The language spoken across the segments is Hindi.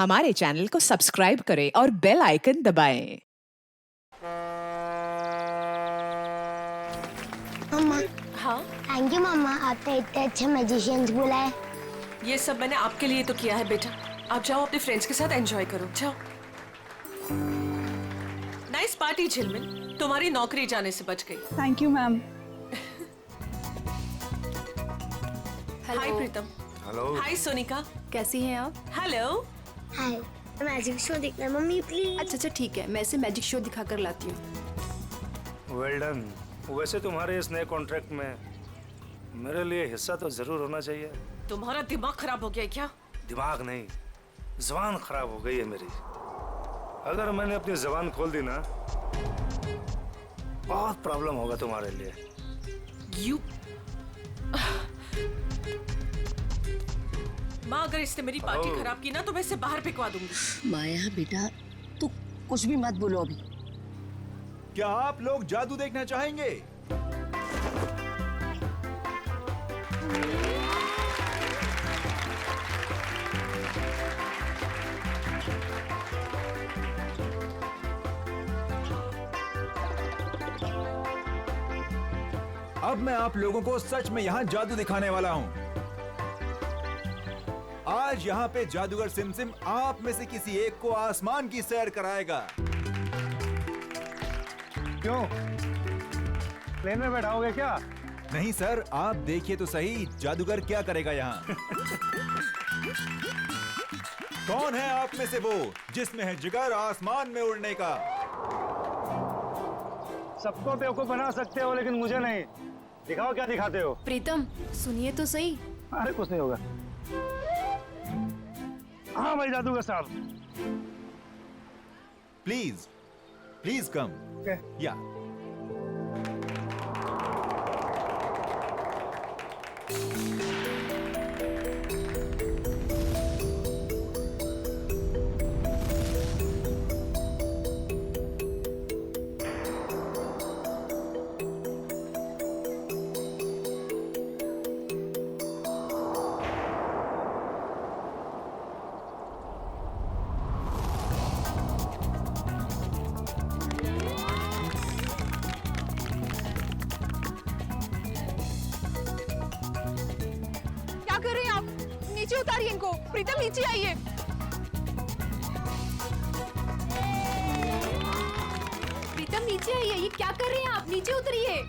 हमारे चैनल को सब्सक्राइब करें और बेल आइकन दबाएं। मम्मा, हाँ, थैंक यू मम्मा, आपने इतने अच्छे मैजिशियंस बुलाए। ये सब मैंने आपके लिए तो किया है बेटा। आप जाओ अपने फ्रेंड्स के साथ एंजॉय करो, जाओ। नाइस पार्टी झिलमिल, तुम्हारी नौकरी जाने से बच गई। Thank you ma'am. Hi Pritam. Hello. Hi Sonika. कैसी हैं आप? हेलो। हाय, मैजिक शो देखना है मम्मी प्लीज। अच्छा ठीक है, मैं इसे मैजिक शो दिखा कर लाती हूँ। Well done. वैसे तुम्हारे इस नए कॉन्ट्रैक्ट में मेरे लिए हिस्सा तो जरूर होना चाहिए। तुम्हारा दिमाग खराब हो गया है क्या? दिमाग नहीं, जबान खराब हो गई है मेरी। अगर मैंने अपनी जबान खोल दी ना, बहुत प्रॉब्लम होगा तुम्हारे लिए। यू माँ, अगर इसने मेरी पार्टी खराब की ना तो मैं इसे बाहर फेंकवा दूंगी। माया बेटा, तू कुछ भी मत बोलो अभी। क्या आप लोग जादू देखना चाहेंगे? अब मैं आप लोगों को सच में यहाँ जादू दिखाने वाला हूँ। आज यहाँ पे जादूगर सिमसिम आप में से किसी एक को आसमान की सैर कराएगा। क्यों, प्लेन में बैठाओगे क्या? नहीं सर, आप देखिए तो सही जादूगर क्या करेगा यहाँ। कौन है आप में से वो जिसमें है जिगर आसमान में उड़ने का? सबको बेवकूफ बना सकते हो लेकिन मुझे नहीं। दिखाओ क्या दिखाते हो। प्रीतम सुनिए तो सही। अरे कुछ नहीं होगा। हाँ भाई जादूगर साहब। Please please come. या क्या कर रहे हैं आप? नीचे उतारिए इनको। प्रीतम नीचे आइए। प्रीतम नीचे आइए। ये क्या कर रहे हैं आप? नीचे उतरिए।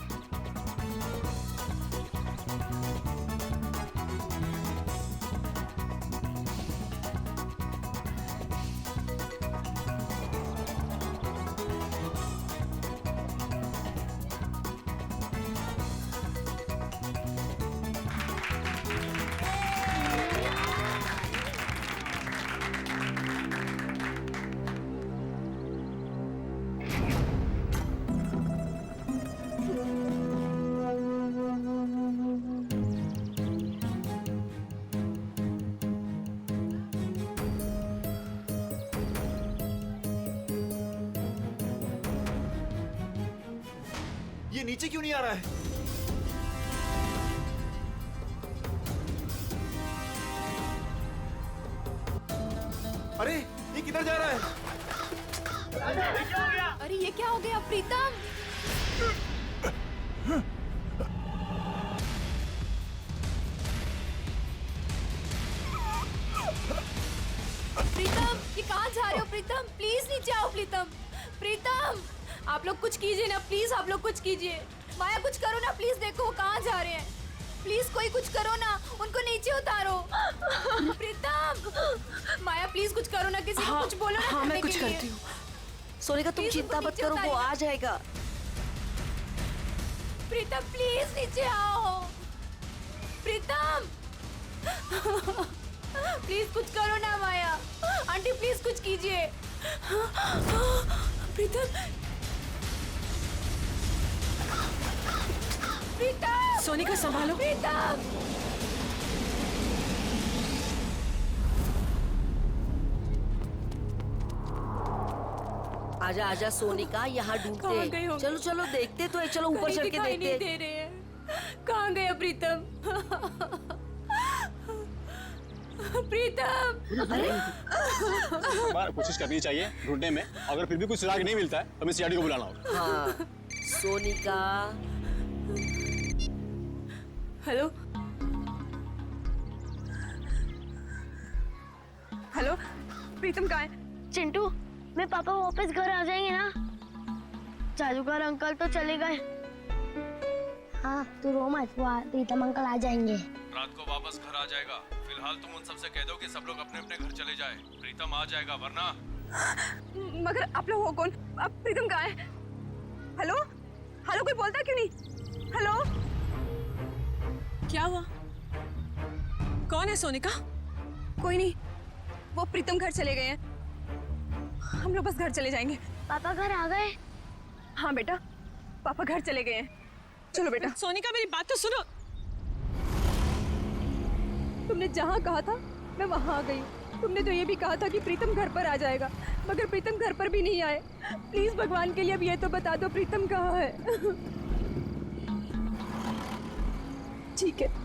ये नीचे क्यों नहीं आ रहा है? अरे ये किधर जा रहा है? अरे ये क्या हो गया प्रीतम? प्रीतम ये कहाँ जा रहे हो? प्रीतम प्लीज नीचे आओ। प्रीतम प्रीतम आप लोग कुछ कीजिए ना प्लीज। आप लोग कुछ कीजिए। माया कुछ करो ना प्लीज। देखो वो कहाँ जा रहे हैं। प्लीज कोई कुछ करो ना, उनको नीचे उतारो। प्रीतम माया प्लीज कुछ करो ना। किसी को कुछ बोलो ना। हाँ, मैं करने कुछ के लिए। करती हूँ। सोनिका तुम प्लीज चिंता उनको मत नीचे करो, वो उतारिए। आ जाएगा। प्रीतम प्लीज नीचे आओ। प्रीतम प्लीज कुछ करो ना माया। आंटी प्लीज कुछ कीजिए। प्रीतम प्रीतम सोनिका संभालो। प्रीतम आजा आजा सोनिका, यहाँ कहाँ गए ढूंढते। होंगे? चलो चलो देखते तो है, चलो ऊपर कहीं चढ़ के दिखाई नहीं देखते। दे रहे हैं। कहाँ गया प्रीतम? प्रीतम बार कोशिश करनी चाहिए ढूंढने में, अगर फिर भी कुछ सुराग नहीं मिलता है तो हमें सीआईडी को बुलाना होगा। हाँ सोनिका। हेलो हेलो, प्रीतम कहाँ है? चिंटू, मेरे पापा वापस घर आ जाएंगे ना? जादूगर अंकल तो चले गए। हाँ तू रो मत, प्रीतम अंकल आ जाएंगे। रात को वापस घर आ जाएगा। फिलहाल तुम उन सबसे कह दो कि सब लोग अपने अपने घर चले जाए। प्रीतम आ जाएगा, वरना। मगर आप लोग हो कौन? अब प्रीतम कहाँ है? हेलो हेलो, कोई बोलता क्यों नहीं? हेलो, क्या हुआ? कौन है सोनिका? कोई नहीं, वो प्रीतम घर चले गए हैं। हम लोग बस घर चले जाएंगे। पापा घर आ गए? हाँ बेटा, पापा घर चले गए हैं। चलो बेटा। सोनिका मेरी बात तो सुनो। तुमने जहाँ कहा था मैं वहाँ आ गई। तुमने तो ये भी कहा था कि प्रीतम घर पर आ जाएगा, मगर प्रीतम घर पर भी नहीं आए। प्लीज भगवान के लिए अब ये तो बता दो प्रीतम कहाँ है। ठीक है।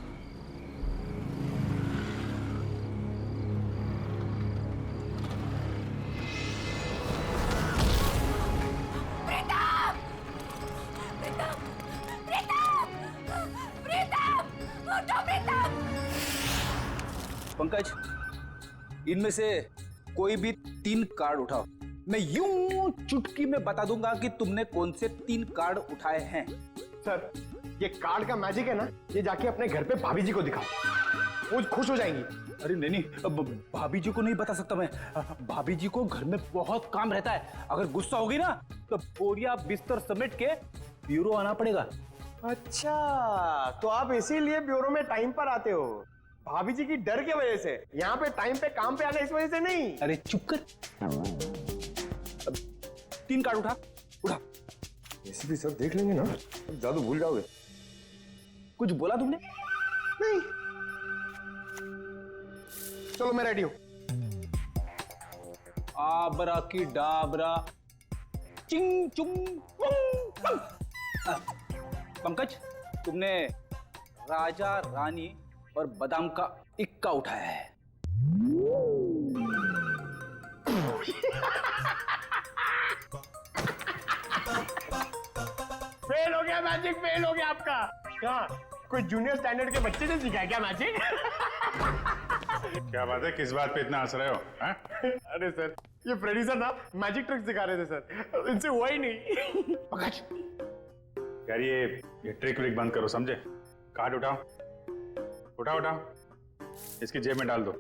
पंकज, इनमें से कोई भी 3 कार्ड उठाओ। मैं यूं चुटकी में बता दूंगा कि तुमने कौन से 3 कार्ड उठाए हैं। सर, ये कार्ड का मैजिक है ना, ये जाके अपने घर पे भाभी जी को दिखाओ, वो खुश हो जाएंगी। अरे नहीं, अब भाभी जी को नहीं बता सकता मैं। भाभी जी को घर में बहुत काम रहता है। अगर गुस्सा होगी ना तो बोरिया बिस्तर समेट के ब्यूरो आना पड़ेगा। अच्छा, तो आप इसीलिए ब्यूरो में टाइम पर आते हो, भाभी जी की डर की वजह से। यहाँ पे टाइम पे काम पे आना इस वजह से नहीं। अरे चुप कर। अब 3 कार्ड उठा। ऐसे भी सर देख लेंगे ना, जादू भूल जाओगे। कुछ बोला तुमने? नहीं। चलो मैं रेडी हूँ। आबरा की डाबरा चिंग चुंग पंग। पंकज, तुमने राजा रानी और बादाम का इक्का उठाया है। फेल हो गया मैजिक, फेल हो गया आपका। क्या कोई जूनियर स्टैंडर्ड के बच्चे ने सिखाया क्या मैजिक? क्या बात है, किस बात पे इतना हंस रहे हो? अरे सर, ये फ्रेडी सर ना मैजिक ट्रिक सिखा रहे थे सर, इनसे हुआ ही नहीं। पंकज, यार ये ट्रिक व्रिक बंद करो, समझे? कार्ड उठाओ, उठाओ, इसकी जेब में डाल दो।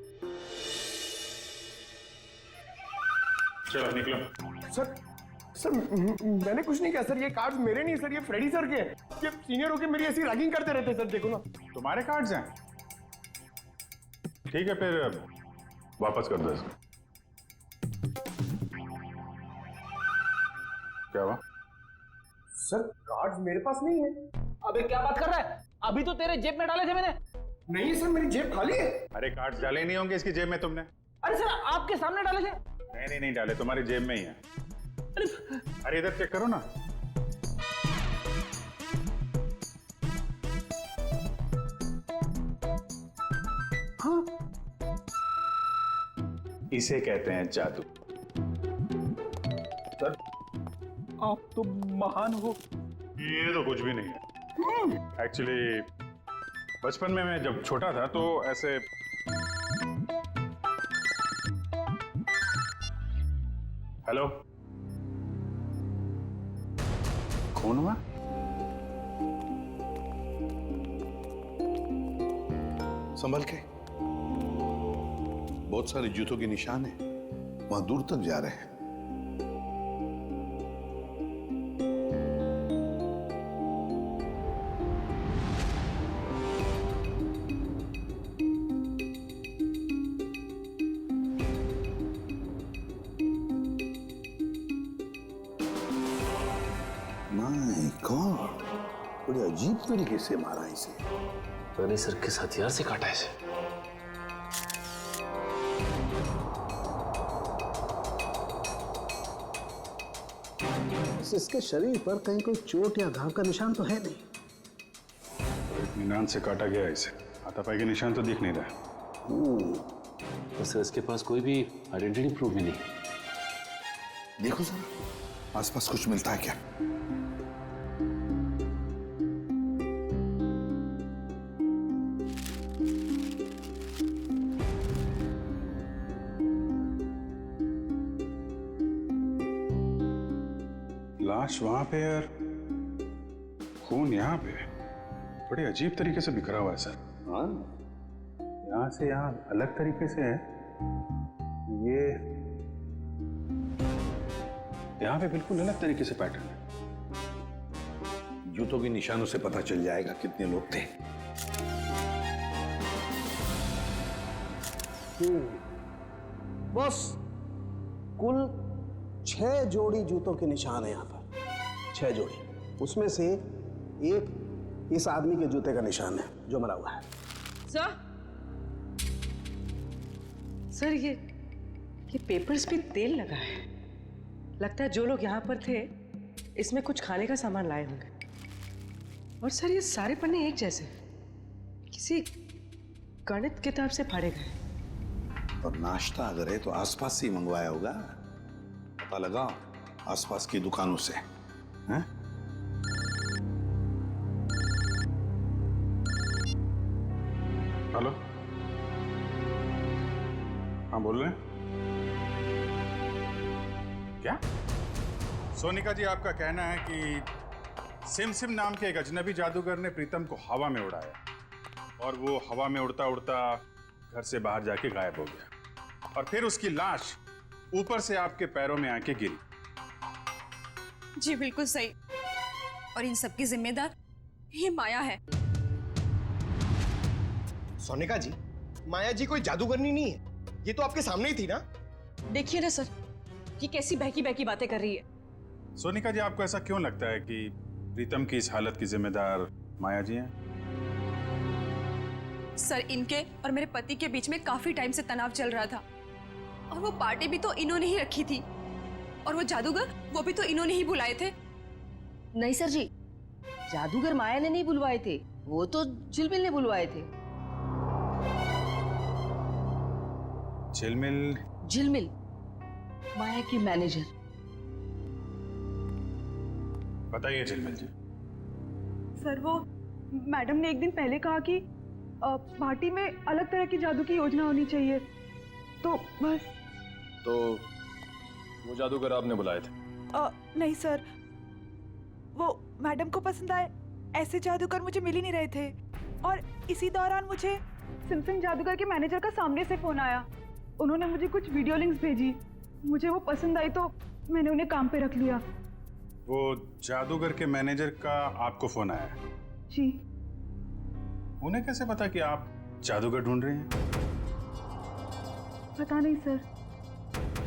चलो निकलो। सर मैंने कुछ नहीं किया सर, ये कार्ड्स मेरे नहीं सर, ये फ्रेडी सर के हैं। ये सीनियर होके मेरी ऐसी रैगिंग करते रहते सर, देखो ना। तुम्हारे कार्ड्स हैं? ठीक है, फिर वापस कर दो इसको। क्या हुआ? सर कार्ड्स मेरे पास नहीं है। अबे क्या बात कर रहा है? अभी तो तेरे जेब में डाले थे मैंने। नहीं सर, मेरी जेब खाली है। अरे कार्ड्स डाले नहीं होंगे इसकी जेब में तुमने? अरे सर, आपके सामने डाले थे। नहीं डाले, तुम्हारी जेब में ही है। अरे इधर चेक करो ना। हाँ, इसे कहते हैं जादू। सर आप तो महान हो। ये तो कुछ भी नहीं है। एक्चुअली बचपन में मैं जब छोटा था तो ऐसे हेलो, खून हुआ? संभल के, बहुत सारे जूतों के निशान है, वहां दूर तक जा रहे हैं। माय गॉड, बड़े अजीब तरीके से मारा इसे। रनी सर किस हथियार से काटा इसे? इसके शरीर पर कहीं कोई चोट या घाव का निशान तो है नहीं। इत्मीनान से काटा गया इसे, हाथापाई के निशान तो दिख नहीं रहा। और सर इसके पास कोई भी आइडेंटिटी प्रूफ भी नहीं। देखो सर आसपास कुछ मिलता है क्या? लाश वहां पे और खून यहाँ पे, बड़े अजीब तरीके से बिखरा हुआ है सर। हाँ, यहाँ से यहाँ अलग तरीके से है, ये यहाँ पे बिल्कुल अलग तरीके से पैटर्न है। जूतों के निशानों से पता चल जाएगा कितने लोग थे। बस कुल 6 जोड़ी जूतों के निशान है यहाँ पर, 6 जोड़ी। उसमें से एक इस आदमी के जूते का निशान है जो मरा हुआ है। सर ये पेपर्स पे तेल लगा है। लगता है जो लोग यहाँ पर थे इसमें कुछ खाने का सामान लाए होंगे। और सर ये सारे पन्ने एक जैसे किसी गणित किताब से फाड़े गए। और नाश्ता अगर है तो आसपास से ही मंगवाया होगा। पता लगा आसपास की दुकानों से। हैं? हेलो, हाँ बोल रहे हैं? क्या? सोनिका जी, आपका कहना है कि सिम नाम के एक अजनबी जादूगर ने प्रीतम को हवा में उड़ाया और वो हवा में उड़ता उड़ता घर से बाहर जाके गायब हो गया और फिर उसकी लाश ऊपर से आपके पैरों में आके गिरी। जी बिल्कुल सही। और इन सब की जिम्मेदार ये माया है। सोनिका जी, माया जी कोई जादूगरनी नहीं है, ये तो आपके सामने ही थी ना। देखिए ना सर, ये कैसी बहकी बहकी बातें कर रही है। सोनिका जी, आपको ऐसा क्यों लगता है कि प्रीतम की इस हालत की जिम्मेदार माया जी हैं? सर, इनके और मेरे पति के बीच में काफी टाइम से तनाव चल रहा था और वो पार्टी भी तो इन्होंने ही रखी थी और वो जादूगर वो भी तो इन्होंने ही बुलाए थे। नहीं सर जी, जादूगर माया ने नहीं बुलवाए थे, वो तो झिलमिल ने बुलवाए थे। झिलमिल माया की मैनेजर। बताइए झिलमिल जी। सर, वो मैडम ने एक दिन पहले कहा कि पार्टी में अलग तरह की जादू की योजना होनी चाहिए, तो बस। तो वो जादूगर आपने बुलाए थे? नहीं सर, वो मैडम को पसंद आए ऐसे जादूगर मुझे मिल ही नहीं रहे थे। और इसी दौरान मुझे सिमसिम जादूगर के मैनेजर का सामने से फोन आया। उन्होंने मुझे कुछ वीडियो लिंक्स भेजी, मुझे वो पसंद आई तो मैंने उन्हें काम पे रख लिया। वो जादूगर के मैनेजर का आपको फोन आया? जी। उन्हें कैसे पता कि आप जादूगर ढूंढ रहे हैं? पता नहीं सर।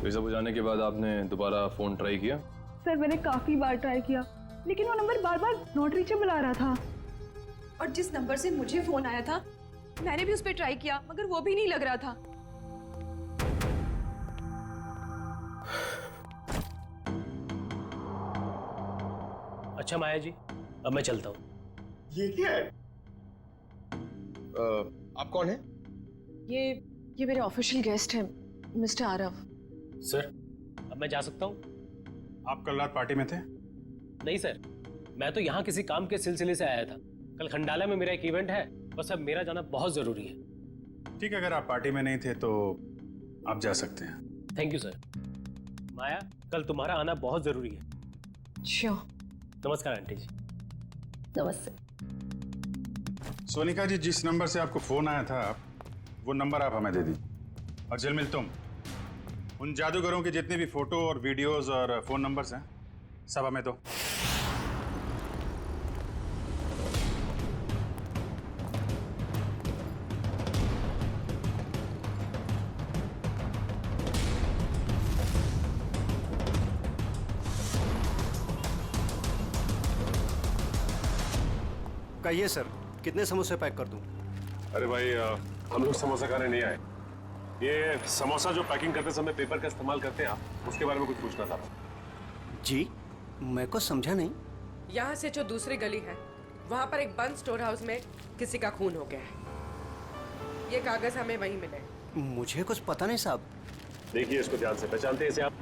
ये सब हो जाने के बाद आपने दोबारा फोन ट्राई किया? सर, मैंने काफी बार ट्राई किया लेकिन वो नंबर बार बार नॉट रीचेबल आ रहा था। और जिस नंबर से मुझे फोन आया था मैंने भी उस पर ट्राई किया मगर वो भी नहीं लग रहा था। अच्छा माया जी, अब मैं चलता हूँ। ये क्या है? आप कौन है? ये मेरे ऑफिशियल गेस्ट हैं, मिस्टर आरव। सर, अब मैं जा सकता हूँ? आप कल रात पार्टी में थे? नहीं सर, मैं तो यहाँ किसी काम के सिलसिले से आया था। कल खंडाला में मेरा एक इवेंट है, बस अब मेरा जाना बहुत जरूरी है। ठीक है, अगर आप पार्टी में नहीं थे तो आप जा सकते हैं। Thank you sir. माया, कल तुम्हारा आना बहुत जरूरी है। श्योर। नमस्कार आंटी जी। नमस्ते। सोनिका जी, जिस नंबर से आपको फोन आया था वो नंबर आप हमें दे दीजिए। और झिलमिल, तुम उन जादूगरों के जितने भी फोटो और वीडियोस और फोन नंबर्स हैं सब हमें दो। कहिए सर, कितने समोसे पैक कर दूं? अरे भाई, हम लोग समोसा खाने नहीं आए। ये समोसा जो पैकिंग करते समय पेपर का इस्तेमाल करते हैं आप, उसके बारे में कुछ पूछना था। जी, मैं को समझा नहीं। यहाँ से जो दूसरी गली है वहाँ पर एक बंद स्टोर हाउस में किसी का खून हो गया है। ये कागज हमें वहीं मिले। मुझे कुछ पता नहीं साहब। देखिए इसको ध्यान से, पहचानते हैं इसे आप?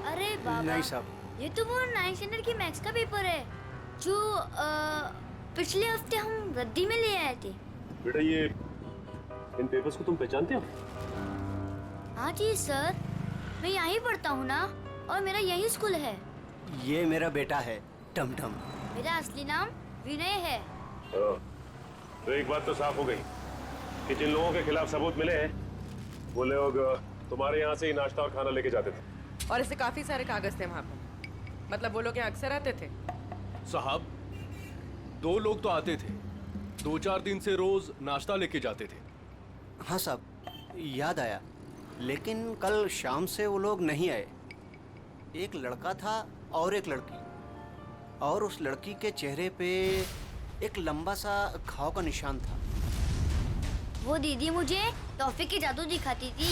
अरे बाबा, नहीं साहब। ये तो वो 9th स्टैंडर्ड की मैथ्स का पेपर है जो पिछले हफ्ते हम रद्दी में ले आए थे। बेटा ये इन पेपर्स को तुम पहचानते हो? हाँ जी सर, मैं यहीं पढ़ता हूँ ना, और मेरा यही स्कूल है। ये मेरा बेटा है टमटम। मेरा असली नाम विनय है। तो एक बात तो साफ हो गई कि जिन लोगों के खिलाफ सबूत मिले हैं वो लोग तुम्हारे यहाँ से ही नाश्ता और खाना लेके जाते थे। और ऐसे काफी सारे कागज थे वहाँ पर। मतलब वो लोग यहाँ अक्सर आते थे? साहब 2 लोग तो आते थे, 2-4 दिन से रोज नाश्ता लेके जाते थे। हाँ साहब, याद आया, लेकिन कल शाम से वो लोग नहीं आए। एक लड़का था और एक लड़की, और उस लड़की के चेहरे पे एक लंबा सा घाव का निशान था। वो दीदी मुझे टॉफी की जादू दिखाती थी।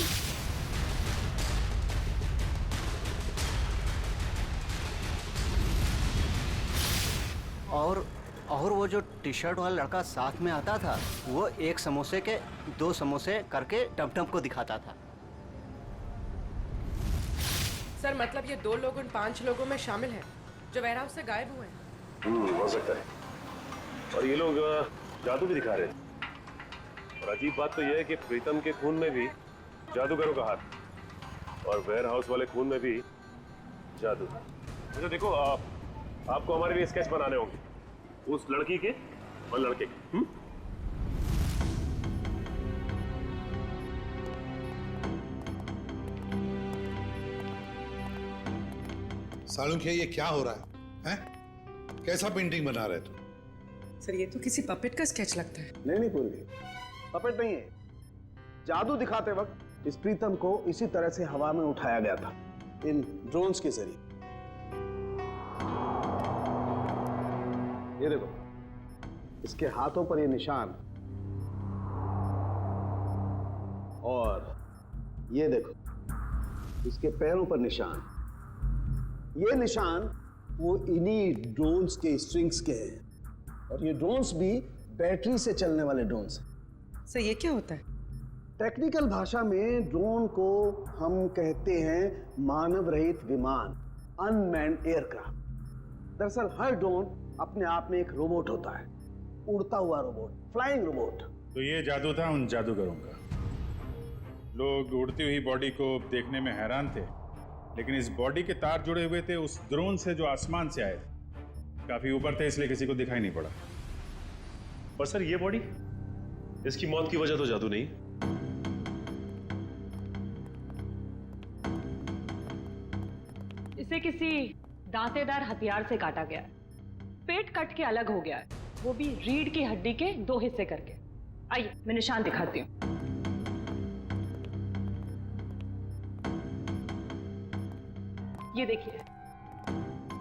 और वो जो टी शर्ट वाला लड़का साथ में आता था, वो 1 समोसे के 2 समोसे करके टमटम को दिखाता था। सर मतलब ये 2 लोग उन 5 लोगों में शामिल हैं जो वेयरहाउस से गायब हुए हैं। हो सकता है। और ये लोग जादू भी दिखा रहे हैं। और अजीब बात तो यह है कि प्रीतम के खून में भी जादूगरों का हाथ, और वेयरहाउस वाले खून में भी जादू। अच्छा देखो, आपको हमारे लिए स्केच बनाने होंगे, उस लड़की के और लड़के के। सालुंखिया, ये क्या हो रहा है? कैसा पेंटिंग बना रहे तुम? सर ये तो किसी पपेट का स्केच लगता है। नहीं पूर्वी, पपेट नहीं है। जादू दिखाते वक्त इस प्रीतम को इसी तरह से हवा में उठाया गया था, इन ड्रोन्स के जरिए। ये देखो, इसके हाथों पर ये निशान, और ये देखो इसके पैरों पर निशान। ये निशान वो इन्हीं ड्रोन्स के स्ट्रिंग्स के हैं, और ये ड्रोन्स भी बैटरी से चलने वाले ड्रोन्स हैं। सर ये क्या होता है? टेक्निकल भाषा में ड्रोन को हम कहते हैं मानव रहित विमान, अनमैन्ड एयरक्राफ्ट। दरअसल हर ड्रोन अपने आप में एक रोबोट होता है, उड़ता हुआ रोबोट, फ्लाइंग रोबोट। तो ये जादू था उन जादूगरों का। लोग उड़ती हुई बॉडी को देखने में हैरान थे, लेकिन इस बॉडी के तार जुड़े हुए थे उस ड्रोन से जो आसमान से आए थे। काफी ऊपर थे, इसलिए किसी को दिखाई नहीं पड़ा। पर सर ये बॉडी, इसकी मौत की वजह तो जादू नहीं। इसे किसी दांतेदार हथियार से काटा गया है। पेट कट के अलग हो गया है, वो भी रीढ़ की हड्डी के 2 हिस्से करके। आइए मैं निशान दिखाती हूँ। ये देखिए,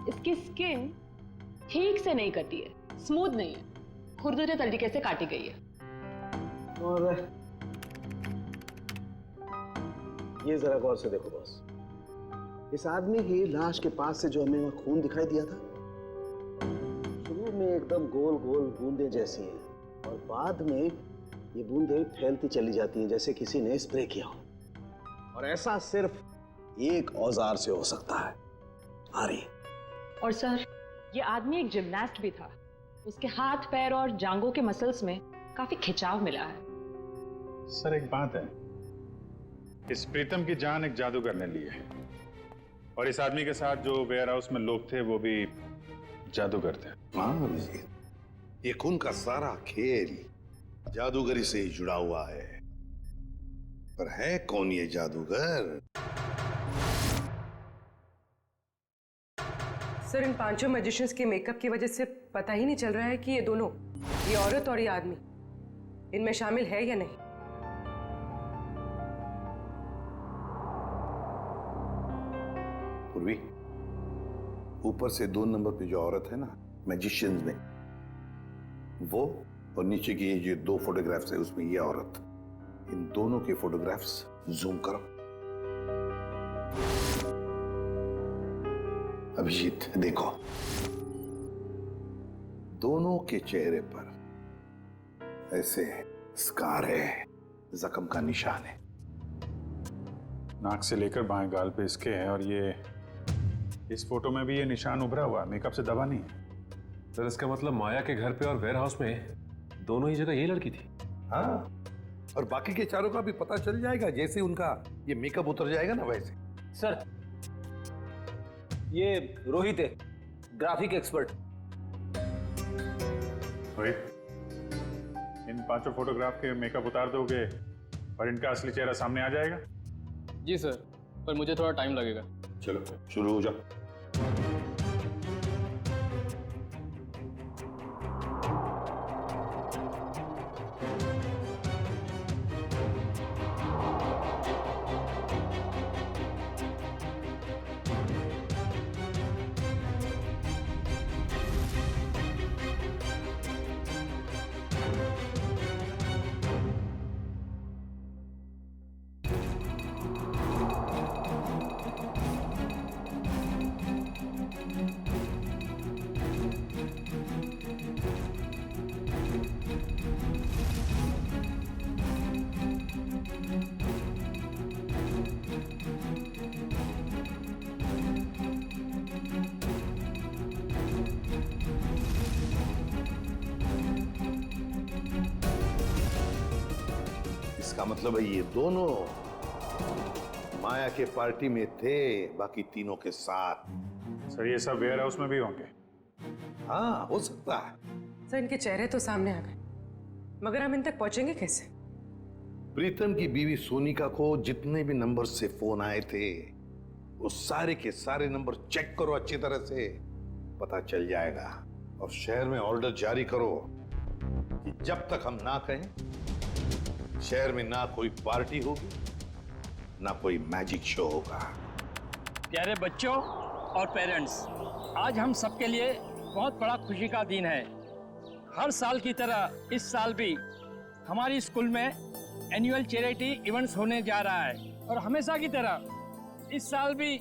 इसकी स्किन ठीक से नहीं कटी है, स्मूथ नहीं है, खुरदुरे तरीके से काटी गई है। और ये जरा गौर से देखो बॉस, इस आदमी की लाश के पास से जो हमें वहां खून दिखाई दिया था, शुरू में एकदम गोल गोल बूंदें जैसी हैं, और बाद में ये बूंदें फैलती चली जाती हैं जैसे किसी ने स्प्रे किया हो। और ऐसा सिर्फ एक औजार से हो सकता है, आरी। और सर ये आदमी एक जिम्नास्ट भी था, उसके हाथ पैर और जांघों के मसल्स में काफी खिंचाव मिला है। सर एक बात है, इस प्रीतम की जान एक जादूगर ने ली है, और इस आदमी के साथ जो वेयर हाउस में लोग थे वो भी जादूगर थे। हाँ जी, ये खून का सारा खेल जादूगरी से ही जुड़ा हुआ है। पर है कौन ये जादूगर? सर इन 5 मैजिशियंस के मेकअप की वजह से पता ही नहीं चल रहा है कि ये दोनों, ये औरत और ये आदमी, इनमें शामिल है या नहीं। पूर्वी, ऊपर से 2 नंबर पे जो औरत है ना मैजिशियंस में, वो, और नीचे की ये जो 2 फोटोग्राफ्स है उसमें ये औरत, इन दोनों के फोटोग्राफ्स जूम करो। अभिजीत देखो, दोनों के चेहरे पर ऐसे स्कार है, जख्म का निशान है। नाक से लेकर बाएं गाल पे इसके है, और ये इस फोटो में भी ये निशान उभरा हुआ, मेकअप से दबा नहीं है। सर इसका मतलब माया के घर पे और वेयर हाउस में दोनों ही जगह ये लड़की थी। हाँ, और बाकी के चारों का भी पता चल जाएगा जैसे उनका ये मेकअप उतर जाएगा ना वैसे। सर ये रोहित है, ग्राफिक एक्सपर्ट। रोहित, इन 5 फोटोग्राफ के मेकअप उतार दोगे और इनका असली चेहरा सामने आ जाएगा? जी सर, पर मुझे थोड़ा टाइम लगेगा। चलो शुरू हो जाओ। इसका मतलब है ये दोनों माया के पार्टी में थे, बाकी तीनों के साथ। सर ये सब वेयर हाउस में भी होंगे? हाँ, हो सकता है। सर इनके चेहरे तो सामने आ गए, मगर हम इन तक पहुंचेंगे कैसे? प्रीतम की बीवी सोनिका को जितने भी नंबर से फोन आए थे वो सारे के सारे नंबर चेक करो अच्छी तरह से, पता चल जाएगा। और शहर में ऑर्डर जारी करो कि जब तक हम ना कहें शहर में ना कोई पार्टी होगी ना कोई मैजिक शो होगा। प्यारे बच्चों और पेरेंट्स, आज हम सबके लिए बहुत बड़ा खुशी का दिन है। हर साल की तरह इस साल भी हमारी स्कूल में एनुअल चैरिटी इवेंट्स होने जा रहा है, और हमेशा की तरह इस साल भी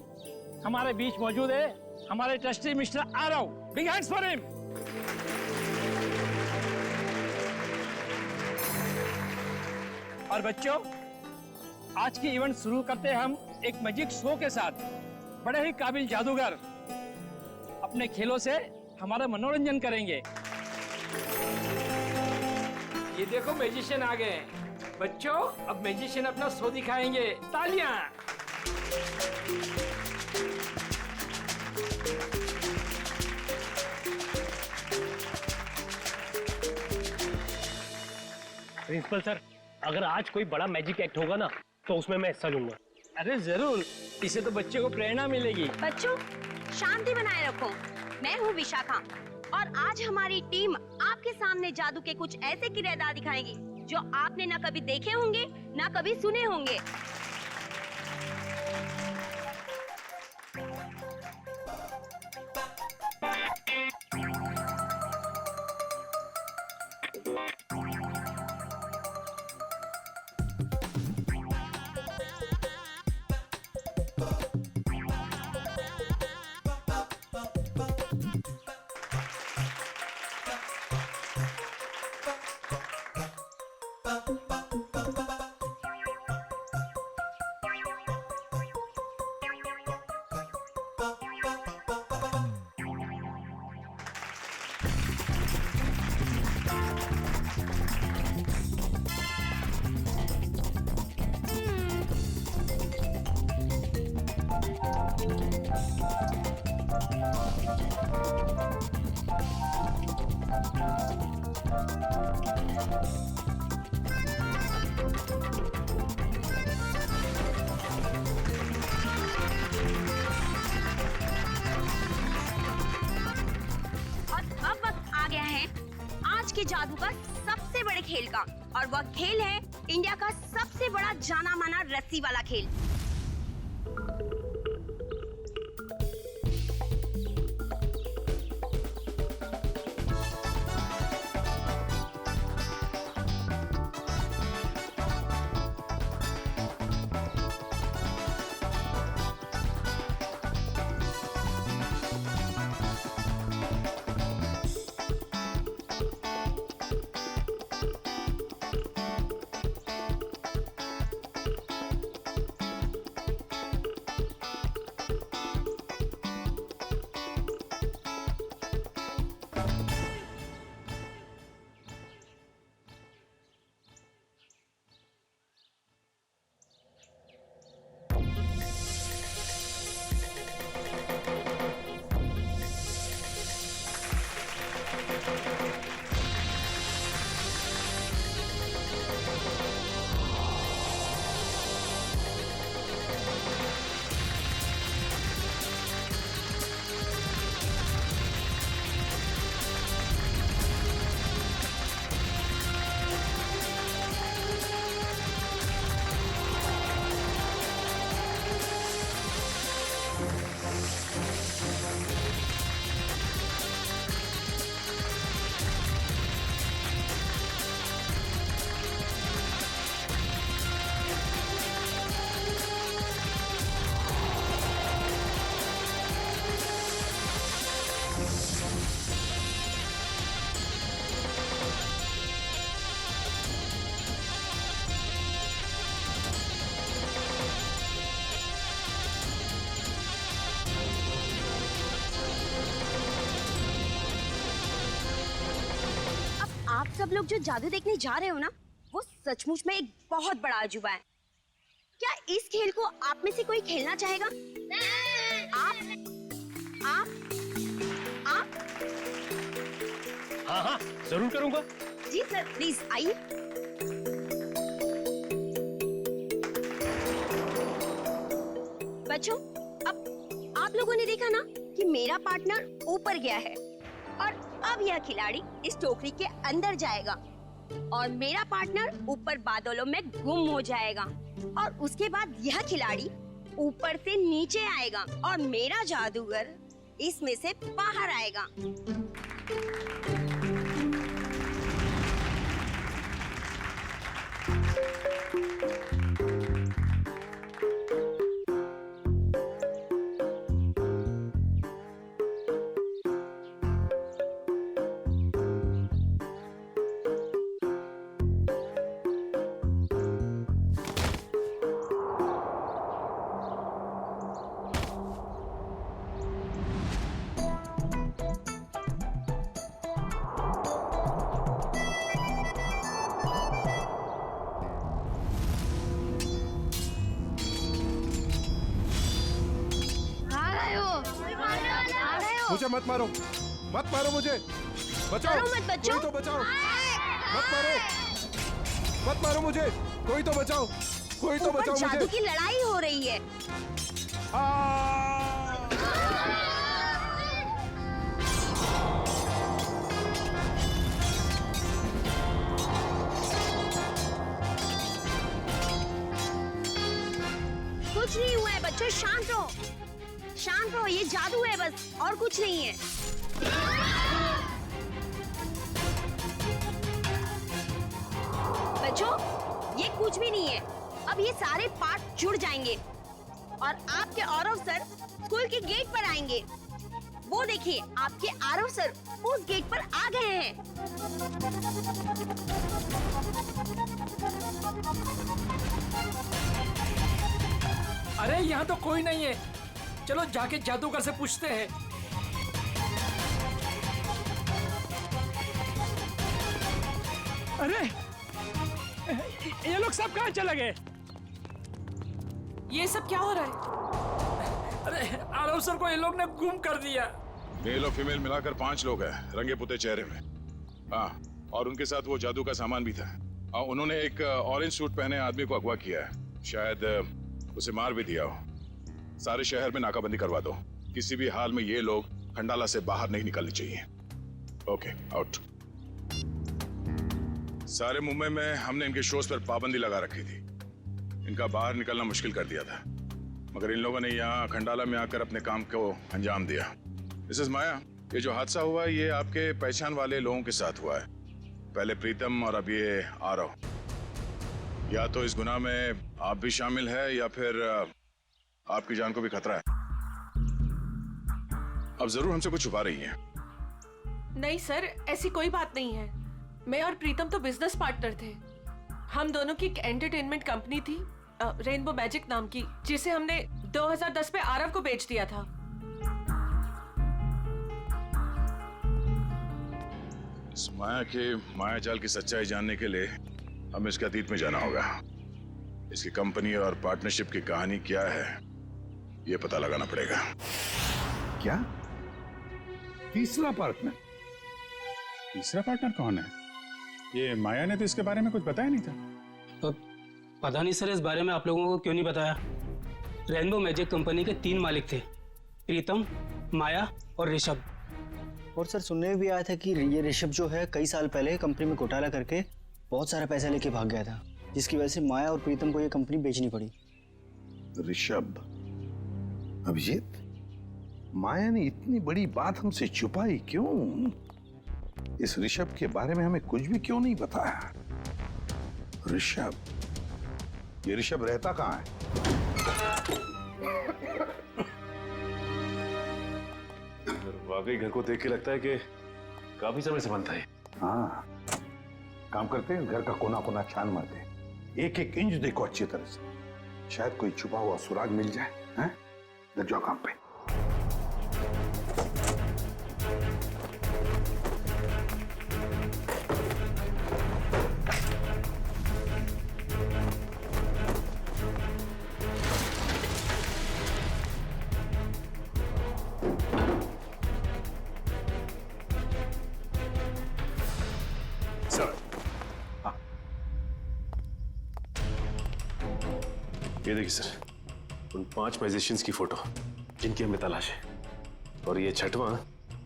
हमारे बीच मौजूद है हमारे trustee mister Aarav. Big hands for him. और बच्चों, आज की इवेंट शुरू करते हैं हम एक मैजिक शो के साथ। बड़े ही काबिल जादूगर अपने खेलों से हमारा मनोरंजन करेंगे। ये देखो मैजिशियन आ गए। बच्चों, अब मैजिशियन अपना शो दिखाएंगे। तालियां। प्रिंसिपल सर, अगर आज कोई बड़ा मैजिक एक्ट होगा ना तो उसमें मैं हिस्सा लूंगा। अरे जरूर, इससे तो बच्चे को प्रेरणा मिलेगी। बच्चों, शांति बनाए रखो। मैं हूँ विशाखा, और आज हमारी टीम आपके सामने जादू के कुछ ऐसे किरदार दिखाएगी जो आपने ना कभी देखे होंगे ना कभी सुने होंगे। जादू का सबसे बड़े खेल का, और वह खेल है इंडिया का सबसे बड़ा जाना माना रस्सी वाला खेल। सब लोग जो जादू देखने जा रहे हो ना, वो सचमुच में एक बहुत बड़ा अजूबा है। क्या इस खेल को आप में से कोई खेलना चाहेगा? आप? हाँ हाँ जरूर करूंगा। जी सर, प्लीज आइए। बच्चों, अब आप लोगों ने देखा ना कि मेरा पार्टनर ऊपर गया है और अब यह खिलाड़ी इस टोकरी के अंदर जाएगा और मेरा पार्टनर ऊपर बादलों में गुम हो जाएगा और उसके बाद यह खिलाड़ी ऊपर से नीचे आएगा और मेरा जादूगर इसमें से बाहर आएगा। मुझे मत मारो, मत मारो मुझे, बचाओ। मत बच्चों। कोई तो बचाओ, मत मारो, मत मारो मुझे, कोई तो बचाओ, कोई तो बचाओ मुझे। जादू की लड़ाई हो रही है। कुछ नहीं हुआ है बच्चों, शांत रहो, शांत रहो, ये जादू है बस, और कुछ नहीं है। बच्चों, ये कुछ भी नहीं है। अब ये सारे पार्ट जुड़ जाएंगे और आपके आरव सर स्कूल के गेट पर आएंगे। वो देखिए, आपके आरव सर उस गेट पर आ गए हैं। अरे यहाँ तो कोई नहीं है, चलो जाके जादूगर से पूछते हैं। अरे ये लोग सब कहाँ चले गए? ये सब क्या हो रहा है? अरे आरव सर को ये लोग ने गुम कर दिया। मेल और फीमेल मिलाकर 5 लोग हैं, रंगे पुते चेहरे में। हाँ, और उनके साथ वो जादू का सामान भी था। उन्होंने एक ऑरेंज सूट पहने आदमी को अगवा किया है, शायद उसे मार भी दिया हो। सारे शहर में नाकाबंदी करवा दो, किसी भी हाल में ये लोग खंडाला से बाहर नहीं निकलने चाहिए। Okay, out. सारे मुंबई में हमने इनके शोज पर पाबंदी लगा रखी थी, इनका बाहर निकलना मुश्किल कर दिया था, मगर इन लोगों ने यहाँ खंडाला में आकर अपने काम को अंजाम दिया। मिसेस माया, ये जो हादसा हुआ है ये आपके पहचान वाले लोगों के साथ हुआ है, पहले प्रीतम और अब ये आरव। या तो इस गुनाह में आप भी शामिल है या फिर आपकी जान को भी खतरा है। अब जरूर हमसे कुछ छुपा रही है। नहीं सर, ऐसी कोई बात नहीं है। मैं और प्रीतम तो बिजनेस पार्टनर थे। हम दोनों की एक एंटरटेनमेंट कंपनी थी, रेनबो मैजिक नाम की, जिसे हमने 2010 में आरव को बेच दिया था। इस माया के मायाजाल की सच्चाई जानने के लिए हमें इसके अतीत में जाना होगा। इसकी कंपनी और पार्टनरशिप की कहानी क्या है ये पता लगाना पड़ेगा। क्या? तीसरा पार्टनर? तीसरा पार्टनर कौन है? ये माया ने तो इसके बारे में कुछ बताया नहीं था। तो पता नहीं सर, इस बारे में आप लोगों को क्यों नहीं बताया। रेनबो मैजिक कंपनी के 3 मालिक थे, प्रीतम, माया और ऋषभ। और सर सुनने में भी आया था कि ये ऋषभ जो है कई साल पहले कंपनी में घोटाला करके बहुत सारा पैसा लेके भाग गया था, जिसकी वजह से माया और प्रीतम को ये कंपनी बेचनी पड़ी। ऋषभ, अभिजीत, माया ने इतनी बड़ी बात हमसे छुपाई क्यों? इस ऋषभ के बारे में हमें कुछ भी क्यों नहीं बताया? ऋषभ, ये ऋषभ रहता कहाँ है? वाकई घर को देख के लगता है कि काफी समय से बनता है। हाँ, काम करते हैं, घर का कोना कोना छान मारते हैं, एक एक इंच देखो अच्छी तरह से, शायद कोई छुपा हुआ सुराग मिल जाए। हैं? लग जाओ काम पे। ये देखिए सर, उन 5 मैजिशियंस की फोटो जिनकी हमें तलाश है, और ये 6वां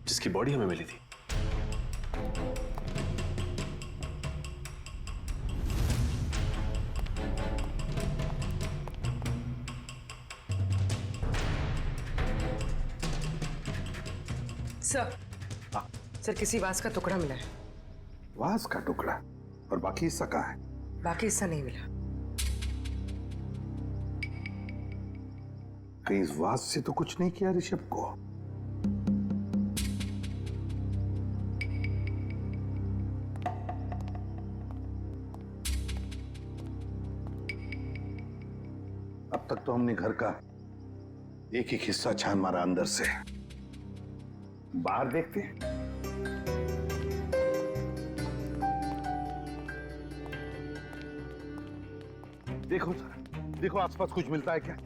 जिसकी बॉडी हमें मिली थी। सर, सर किसी वास का टुकड़ा मिला है। वास का टुकड़ा? और बाकी हिस्सा कहाँ है? बाकी हिस्सा नहीं मिला। कहीं इस वास से तो कुछ नहीं किया ऋषभ को? अब तक तो हमने घर का एक एक हिस्सा छान मारा अंदर से। बाहर देखते हैं। देखो सर, देखो आसपास कुछ मिलता है क्या?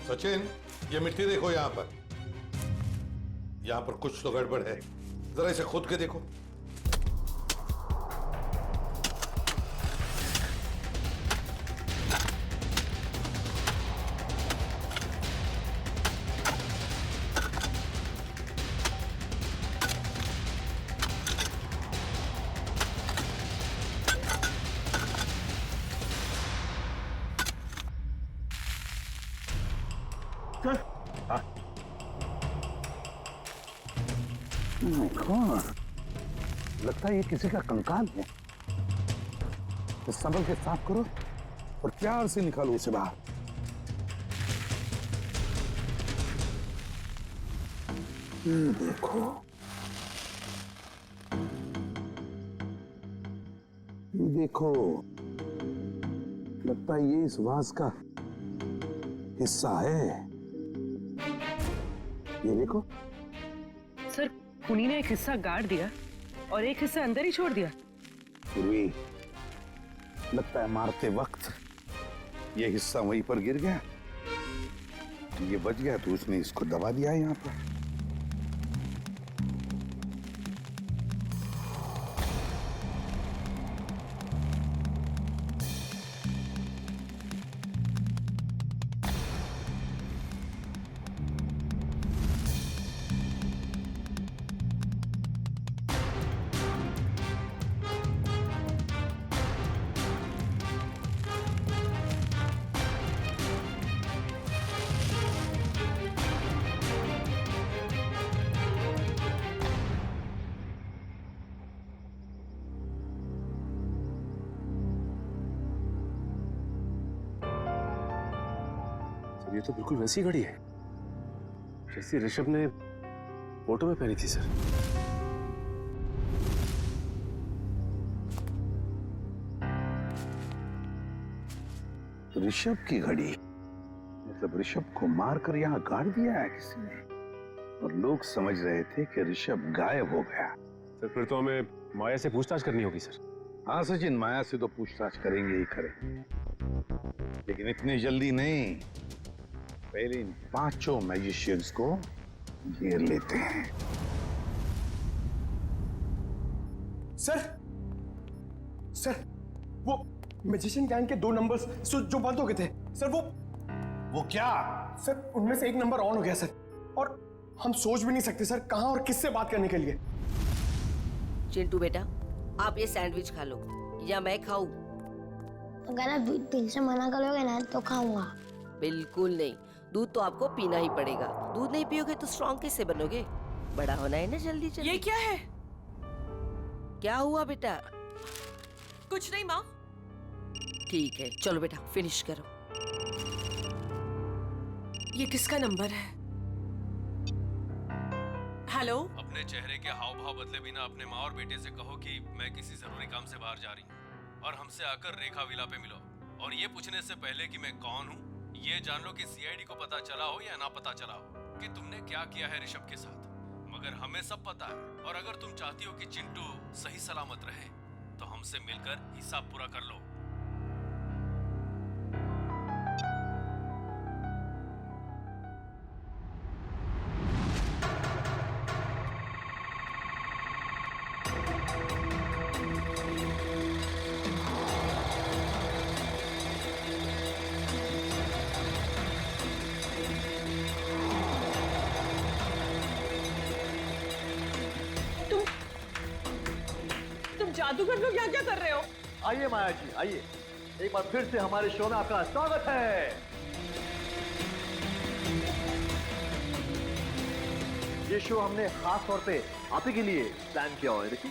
सचिन, ये मिट्टी देखो यहाँ पर। यहाँ पर कुछ तो गड़बड़ है, जरा इसे खोद के देखो। लगता है ये किसी का कंकाल है। तो संभल के साफ करो और प्यार से निकालो उसे बाहर। देखो, ये देखो, लगता है ये इस वास का हिस्सा है। ये देखो सर, खूनी ने एक हिस्सा गाड़ दिया और एक हिस्सा अंदर ही छोड़ दिया। पूर्वी, लगता है मारते वक्त ये हिस्सा वहीं पर गिर गया, ये बच गया तो उसने इसको दबा दिया है यहाँ पर। ये तो बिल्कुल वैसी घड़ी है जैसी ऋषभ ने फोटो में पहनी थी सर। ऋषभ की घड़ी? मतलब ऋषभ को मारकर यहाँ गाड़ दिया है किसी ने, और लोग समझ रहे थे कि ऋषभ गायब हो गया। सर फिर तो हमें माया से पूछताछ करनी होगी सर। हाँ सचिन, माया से तो पूछताछ करेंगे ही करेंगे, लेकिन इतनी जल्दी नहीं। पहले इन 5 मैजिशियंस को घेर लेते हैं। सर, वो मैजिशियन गैंग के 2 नंबर्स जो बंद हो गए थे सर, वो क्या? सर, उनमें से एक नंबर ऑन हो गया सर, और हम सोच भी नहीं सकते सर कहां और किससे बात करने के लिए। चिंटू बेटा, आप ये सैंडविच खा लो या मैं खाऊं? अगर आप दिल से मना करोगे ना तो खाऊंगा। बिल्कुल नहीं, दूध तो आपको पीना ही पड़ेगा। दूध नहीं पियोगे तो स्ट्रॉन्ग कैसे बनोगे? बड़ा होना है ना जल्दी जल्दी। ये क्या है? क्या हुआ बेटा? कुछ नहीं माँ। ठीक है, चलो बेटा फिनिश करो। ये किसका नंबर है? हेलो? अपने चेहरे के हाव भाव बदले बिना अपने माँ और बेटे से कहो कि मैं किसी जरूरी काम से बाहर जा रही हूँ और हमसे आकर रेखा विला पे मिलो। और ये पूछने से पहले कि मैं कौन हूँ, ये जान लो कि सीआईडी को पता चला हो या ना पता चला हो कि तुमने क्या किया है ऋषभ के साथ। मगर हमें सब पता है, और अगर तुम चाहती हो कि चिंटू सही सलामत रहे तो हमसे मिलकर हिसाब पूरा कर लो। तुम जादूगर लोग यहाँ क्या कर रहे हो? आइए माया जी, आइए। एक बार फिर से हमारे शो में आपका स्वागत है। ये शो हमने खास तौर पे आप ही के लिए प्लान किया हुआ है। देखिए,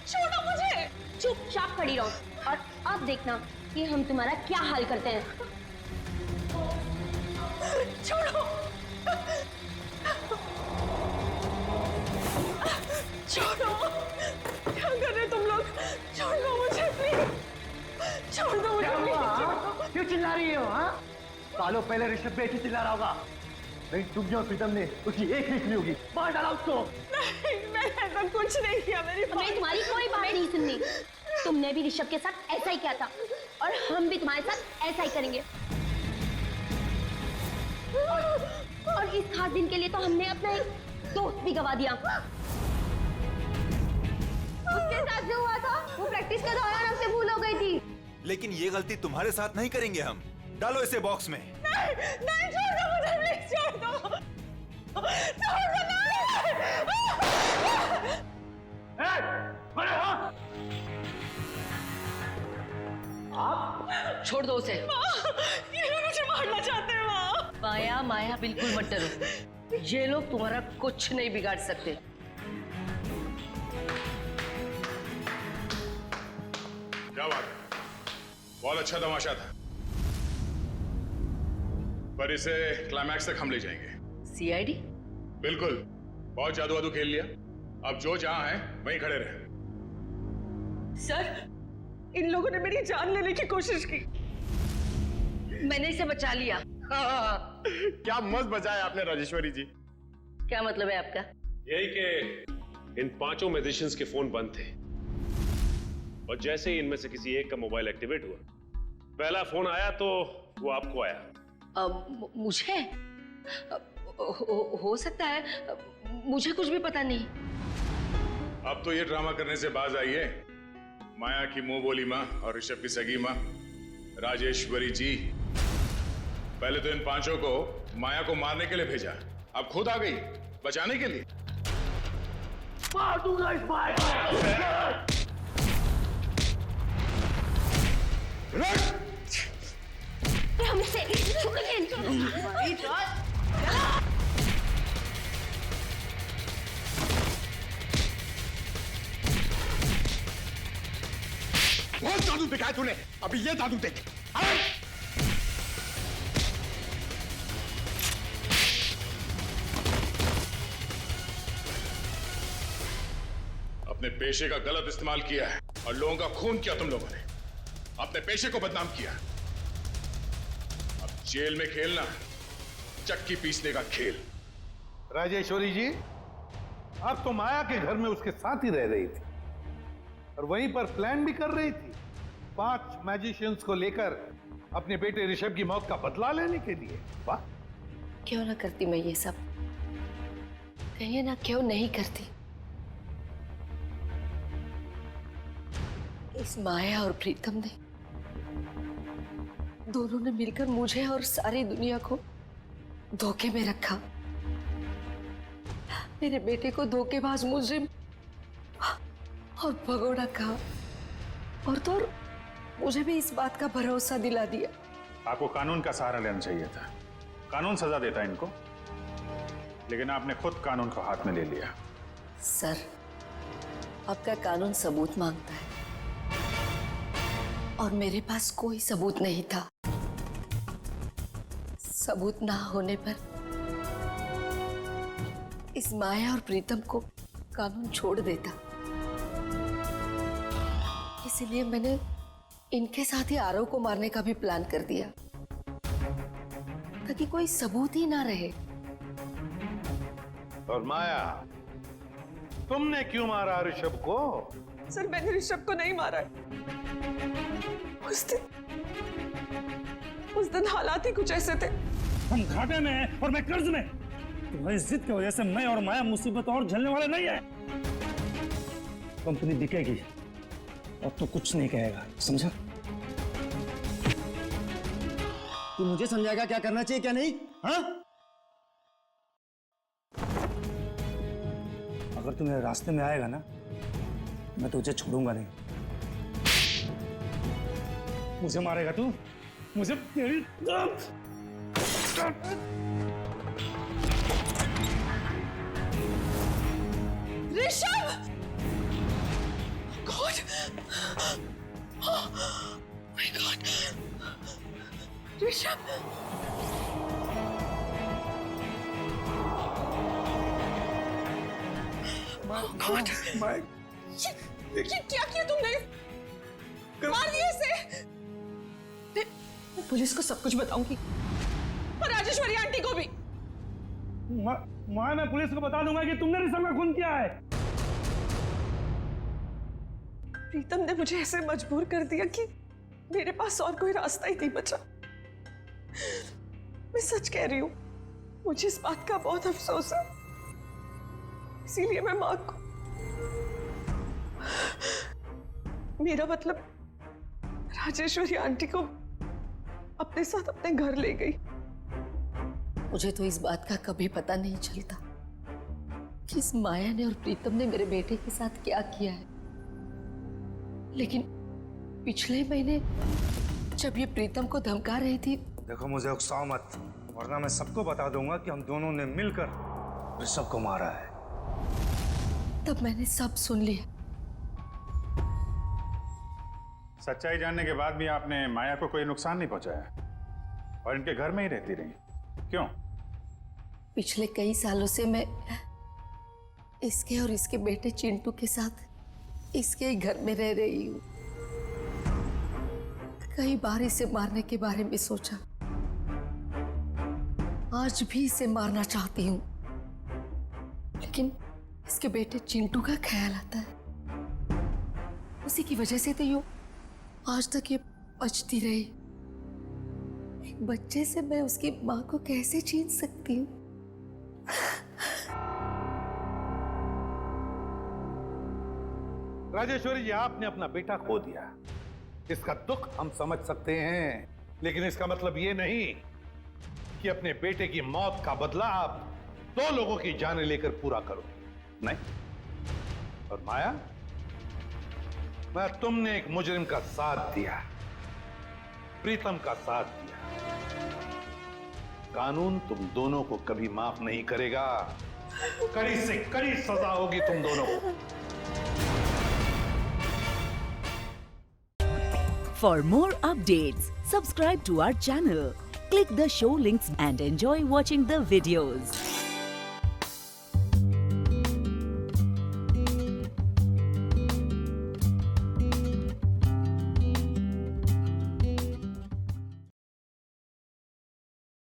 छोड़ो मुझे। चुपचाप खड़ी रहो और अब देखना कि हम तुम्हारा क्या हाल करते हैं। छोड़ो, छोड़ो, क्या कर रहे हो तुम लोग? छोड़ दो मुझे प्लीज, छोड़ दो मुझे प्लीज। क्यों चिल्ला रही हो? हाँ, सालों पहले ऋषभ भी ऐसे चिल्ला रहा होगा। नहीं, तुम और प्रीतम ने उसकी एक नहीं सुनी होगी। मार डाला उसको। नहीं, मैंने ऐसा कुछ नहीं किया। मेरी हमें तुम्हारी कोई बात नहीं सुननी। तुमने भी ऋषभ के साथ ऐसा ही किया था और हम भी तुम्हारे साथ ऐसा ही करेंगे। और इस खास दिन के लिए तो हमने अपना एक दोस्त भी गवा दिया। उसके साथ जो हुआ था वो प्रैक्टिस के दौरान हमसे भूल हो गई थी। लेकिन ये गलती तुम्हारे साथ नहीं करेंगे हम। डालो इसे बॉक्स में। नहीं, छोड़ दो मुझे प्लीज, छोड़ दो, छोड़ दो। आप छोड़ दो उसे। ये लोग मुझे मारना चाहते हैं। माँ, माया माया बिल्कुल मत डरो, ये लोग तुम्हारा कुछ नहीं बिगाड़ सकते। क्या बात है? बहुत अच्छा तमाशा था, पर इसे क्लाइमैक्स तक हम ले जाएंगे। सीआईडी? बिल्कुल, बहुत जादू वादू खेल लिया। अब जो जहां है वहीं खड़े रहे। सर, इन लोगों ने मेरी जान लेने की कोशिश की। मैंने इसे बचा लिया। क्या मस्त बचाया आपने राजेश्वरी जी। क्या मतलब है आपका? यही कि इन पांचों मैजिशियंस के फोन बंद थे और जैसे ही इनमें से किसी एक का मोबाइल एक्टिवेट हुआ, पहला फोन आया तो वो आपको आया। मुझे हो सकता है, मुझे कुछ भी पता नहीं। अब तो ये ड्रामा करने से बाज आइए। माया की मुंह बोली माँ और ऋषभ की सगी माँ राजेश्वरी जी, पहले तो इन पांचों को माया को मारने के लिए भेजा, अब खुद आ गई बचाने के लिए। मार दूंगा इस माया। हमसे बहुत जादू दिखाया तूने, अभी ये जादू देख। अपने पेशे का गलत इस्तेमाल किया है और लोगों का खून किया। तुम लोगों ने अपने पेशे को बदनाम किया। अब जेल में खेलना चक्की पीसने का खेल। राजेश्वरी जी, आप तो माया के घर में उसके साथ ही रह रही थी और वहीं पर प्लान भी कर रही थी 5 मैजिशियंस को लेकर अपने बेटे ऋषभ की मौत का बदला लेने के लिए। वाह, क्यों ना करती मैं ये सब, कहिए ना क्यों नहीं करती। इस माया और प्रीतम ने दोनों ने मिलकर मुझे और सारी दुनिया को धोखे में रखा। मेरे बेटे को धोखेबाज मुजरिम और भगोड़ा कहा और तो और मुझे भी इस बात का भरोसा दिला दिया। आपको कानून का सहारा लेना चाहिए था। कानून सजा देता इनको, लेकिन आपने खुद कानून को हाथ में ले लिया। सर, आपका कानून सबूत मांगता है और मेरे पास कोई सबूत नहीं था। सबूत ना होने पर इस माया और प्रीतम को कानून छोड़ देता। इसलिए मैंने इनके साथ ही आरव को मारने का भी प्लान कर दिया, ताकि कोई सबूत ही ना रहे। और माया, तुमने क्यों मारा ऋषभ को? सर मैंने ऋषभ को नहीं मारा है। उस दिन हालात ही कुछ ऐसे थे। हम घाटे में हैं और मैं कर्ज में। तुम्हारी जिद की वजह से मैं और माया मुसीबत और झेलने वाले नहीं है। कंपनी बिकेगी, अब तो कुछ नहीं कहेगा, समझा? तू मुझे समझाएगा क्या करना चाहिए क्या नहीं? हाँ? अगर तू मेरे रास्ते में आएगा ना, मैं तुझे छोड़ूंगा नहीं। मुझे मारेगा तू? मुझे तेरी Rishabh! God! Oh my God! Rishabh! God! ये क्या किया तुमने? मार दिया इसे! मैं पुलिस को सब कुछ बताऊंगी और राजेश्वरी आंटी को भी। मैं पुलिस को बता दूंगा कि तुमने ऋषभ का खून किया है। प्रीतम ने मुझे ऐसे मजबूर कर दिया कि मेरे पास और कोई रास्ता ही नहीं बचा। मैं सच कह रही हूँ, मुझे इस बात का बहुत अफसोस है। इसीलिए मैं माँ को, मेरा मतलब राजेश्वरी आंटी को अपने साथ अपने घर ले गई। मुझे तो इस बात का कभी पता नहीं चलता कि इस माया ने और प्रीतम ने मेरे बेटे के साथ क्या किया है। लेकिन पिछले महीने जब ये प्रीतम को धमका रही थी। देखो मुझे उकसाओ मत, वरना मैं सबको बता दूंगा कि हम दोनों ने मिलकर ऋषभ को मारा है। तब मैंने सब सुन लिया। सच्चाई जानने के बाद भी आपने माया को कोई नुकसान नहीं पहुंचाया और इनके घर में ही रहती रही, क्यों? पिछले कई सालों से मैं इसके और इसके बेटे चिंटू के साथ इसके ही घर में रह रही हूँ। कई बार इसे मारने के बारे में सोचा, आज भी इसे मारना चाहती हूँ, लेकिन इसके बेटे चिंटू का ख्याल आता है। उसी की वजह से तो यूं आज तक ये बचती रही। एक बच्चे से मैं उसकी माँ को कैसे छीन सकती हूँ? राजेश्वरी जी, आपने अपना बेटा खो दिया, इसका दुख हम समझ सकते हैं, लेकिन इसका मतलब ये नहीं कि अपने बेटे की मौत का बदला आप दो लोगों की जानें लेकर पूरा करो। नहीं। और माया, मैं तुमने एक मुजरिम का साथ दिया, प्रीतम का साथ दिया। कानून तुम दोनों को कभी माफ नहीं करेगा। कड़ी से कड़ी सजा होगी तुम दोनों को। For more updates, subscribe to our channel, click the show links and enjoy watching the videos.